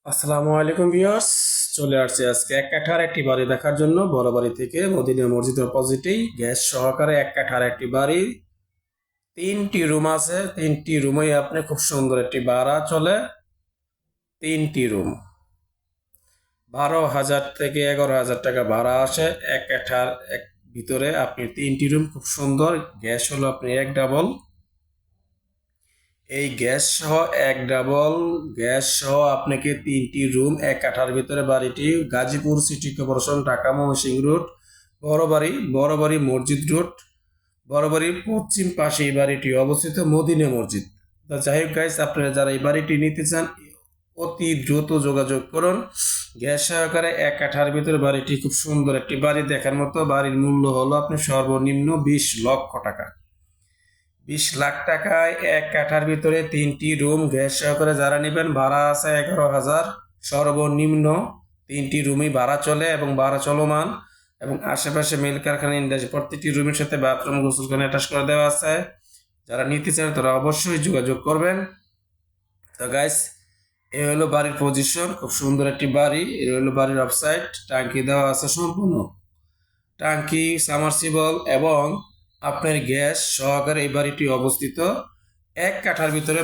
আসসালামু আলাইকুম ভিউয়ার্স, চলে আসছে আজকে এক কাঠার একটি বাড়ি দেখার জন্য। বড় বাড়ি থেকে মদিনা মসজিদের অপোজিটেই গ্যাস সহকারে এক কাঠার একটি বাড়ি, 3টি রুম আছে। 3টি রুমেই আপনি খুব সুন্দর একটি ভাড়া চলে। 3টি রুম 12,000 থেকে 11,000 টাকা ভাড়া আসে এক কাঠার ভিতরে। আপনি 3টি রুম খুব সুন্দর, গ্যাস হলো আপনি এক ডাবল। এই গ্যাস সহ এক ডাবল গ্যাস সহ আপনাকে 3টি রুম এক কাঠার ভিতরে। বাড়িটি Gazipur city corporation, Dhaka Mymensingh road, Borobari মসজিদ রোড, বড়বাড়ির পশ্চিম পাশে এই বাড়িটি অবস্থিত, মদিনা মসজিদ। তো যাই হোক গাইস, আপনারা যারা এই বাড়িটি নিতে চান অতি দ্রুত যোগাযোগ করুন। গ্যাস সহকারে এক কাঠার ভিতরে বাড়িটি খুব সুন্দর একটি বাড়ি, দেখার মতো। বাড়ির মূল্য হলো আপনি সর্বনিম্ন 20 লক্ষ টাকা। 20 লাখ টাকায় এক কাঠার ভিতরে 3টি রুম গ্যাস সহকারে যারা নেবেন, ভাড়া আছে 11,000 সর্বনিম্ন। 3টি রুমই ভাড়া চলে এবং ভাড়া চলমান, এবং আশেপাশে মিল কারখানা, ইন্ডাস্ট্রি, প্রত্যেকটি রুমের সাথে বাথরুম, গোসলখানা অ্যাটাচ করে দেওয়া আছে। যারা নিতে চান তারা অবশ্যই যোগাযোগ করবেন। তো গাইস, এই হলো বাড়ির পজিশন, খুব সুন্দর একটি বাড়ি। এই হলো বাড়ির অফসাইড, টাঙ্কি দেওয়া আছে সম্পূর্ণ, টাঙ্কি, সামারসিবল এবং আপনার গ্যাস সহকারে এই বাড়িটি অবস্থিত এক কাঠার ভিতরে।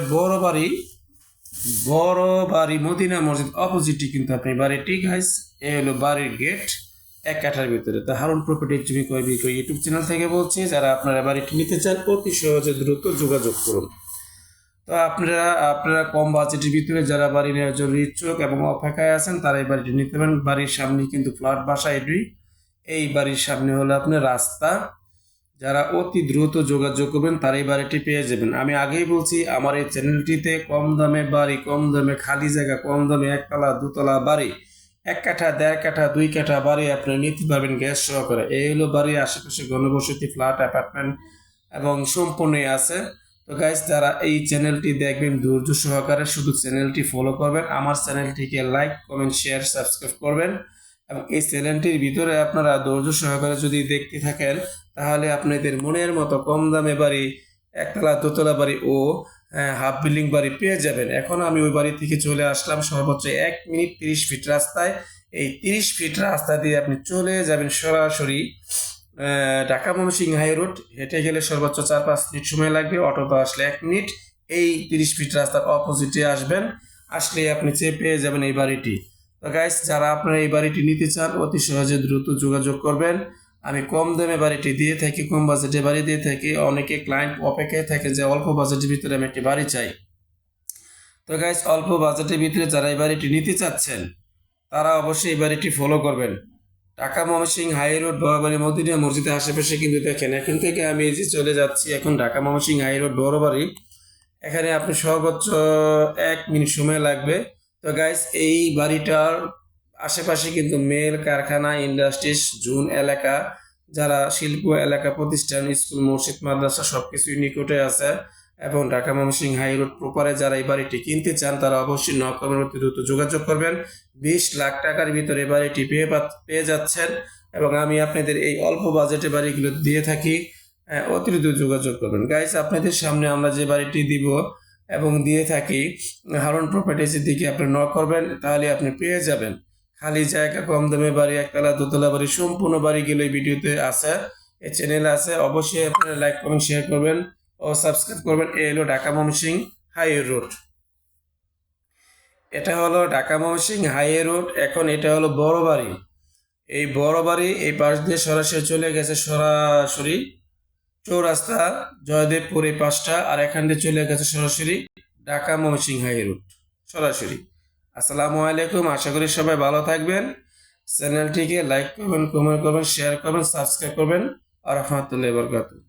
বড় বাড়ি মদিনা মসজিদ অপোজিটে কিন্তু আপনি বাড়িটি। গাইস, এই হলো বাড়ির গেট এক কাঠার ভিতরে। তো হারুন প্রপার্টি জমি ক্রয় বিক্রয় ইউটিউব চ্যানেল থেকে বলছি, যারা আপনারা বাড়িটি নিতে চান অতি সহজে দ্রুত যোগাযোগ করুন। তো আপনারা কম বাজেটের ভিতরে যারা বাড়ি নেওয়ার জন্য ইচ্ছুক এবং অপেক্ষায় আছেন, তারা এই বাড়িটি নিতে পারেন। বাড়ির সামনে কিন্তু ফ্ল্যাট বাসা এটি। এই বাড়ির সামনে হলো আপনার রাস্তা। যারা অতি দ্রুত যোগাযোগ করবেন তারা এই বাড়িটি পেয়ে যাবেন। আমি আগেই বলছি, আমার এই চ্যানেলটিতে কম দামে বাড়ি, কম দামে খালি জায়গা, কম দামে একতলা দুতলা বাড়ি, 1 কাঠা 1.5 কাঠা 2 কাঠা বাড়ি আপনি নিতে পারবেন গ্যাস সহকারে। এই হলো বাড়ির আশেপাশে ঘনবসতি, ফ্ল্যাট, অ্যাপার্টমেন্ট এবং সম্পূর্ণই আছে। তো গাইস, যারা এই চ্যানেলটি দেখবেন ধৈর্য সহকারে শুধু চ্যানেলটি ফলো করবেন, আমার চ্যানেলটিকে লাইক, কমেন্ট, শেয়ার, সাবস্ক্রাইব করবেন। এবং এই চ্যানেলটির ভিতরে আপনারা ধৈর্য সহকারে যদি দেখতে থাকেন, তাহলে আপনাদের মনের মতো কম দামে বাড়ি, একতলা দোতলা বাড়ি ও হাফ বিল্ডিং বাড়ি পেয়ে যাবেন। এখন আমি ওই বাড়ি থেকে চলে আসলাম সর্বোচ্চ 1 মিনিট 30 ফিট রাস্তায়। এই 30 ফিট রাস্তা দিয়ে আপনি চলে যাবেন সরাসরি ঢাকা ময়মনসিংহ হাই রোড। হেঁটে গেলে সর্বোচ্চ 4-5 মিনিট সময় লাগবে, অটোতে আসলে 1 মিনিট। এই 30 ফিট রাস্তার অপোজিটে আসবেন, আসলে আপনি পেয়ে যাবেন এই বাড়িটি। তো গাইস, যারা আপনারা এই বাড়িটি নিতে চান অতি সহজে দ্রুত যোগাযোগ করবেন। আমি কম দামে বাড়িটি দিয়ে থাকি, কম বাজেটে বাড়ি দিয়ে থাকি। অনেকে ক্লায়েন্ট অপেক্ষায় থাকে যে অল্প বাজেটের ভিতরে আমি একটি বাড়ি চাই। তো গাইস, অল্প বাজেটের ভিতরে যারা এই বাড়িটি নিতে চাচ্ছেন তারা অবশ্যই এই বাড়িটি ফলো করবেন। ঢাকা ময়মনসিংহ হাই রোড, বড়বাড়ি মদিনা মসজিদের আশেপাশে কিন্তু দেখেন, এখন থেকে আমি এই যে চলে যাচ্ছি এখন ঢাকা ময়মনসিংহ হাই রোড, বড়বাড়ি। এখানে আপনি সর্বোচ্চ 1 মিনিট সময় লাগবে। তো গাইস, এই বাড়িটার আশেপাশে কিন্তু মেল কারখানা, ইন্ডাস্ট্রিজ, জুন এলাকা, যারা শিল্প এলাকা, প্রতিষ্ঠান, স্কুল, মসজিদ, মাদ্রাসা সবকিছুই নিকটে আছে। এবং ঢাকা ময়মনসিংহ হাই রোড প্রপারে যারা এই বাড়িটি কিনতে চান তারা অবশ্যই নকমের অতি দ্রুত যোগাযোগ করবেন। 20 লাখ টাকার ভিতরে বাড়িটি পেয়ে যাচ্ছেন, এবং আমি আপনাদের এই অল্প বাজেটে বাড়িগুলো দিয়ে থাকি। অতিরিক্ত যোগাযোগ করবেন। গাইস, আপনাদের সামনে আমরা যে বাড়িটি দিব এবং দিয়ে থাকি, হারুন প্রপার্টিজের দিকে আপনি নক করবেন, তাহলে আপনি পেয়ে যাবেন খালি জায়গা, কম দামে বাড়ি, একতলা দোতলা বাড়ি, সম্পূর্ণ বাড়িগুলো এই ভিডিওতে আছে, এই চ্যানেলে আছে। অবশ্যই আপনারা লাইক, কমেন্ট, শেয়ার করবেন ও সাবস্ক্রাইব করবেন। এই হলো ঢাকা ময়মনসিংহ হাই রোড। এটা হলো ঢাকা ময়মনসিংহ হাই রোড। এখন এটা হলো বড় বাড়ি। এই বড় বাড়ি এই পাশ দিয়ে সরাসরি চলে গেছে সরাসরি চৌরাস্তা, জয়দেবপুর এই পাশটা, আর এখান দিয়ে চলে গেছে সরাসরি ঢাকা ময়মনসিংহ হাই রোড সরাসরি। আসসালামু আলাইকুম, আশা করি সবাই ভালো থাকবেন। চ্যানেলটিকে লাইক করবেন, কমেন্ট করবেন, শেয়ার করবেন, সাবস্ক্রাইব করবেন। আর রহমতুল্লাহি ওয়া বারাকাতুহু।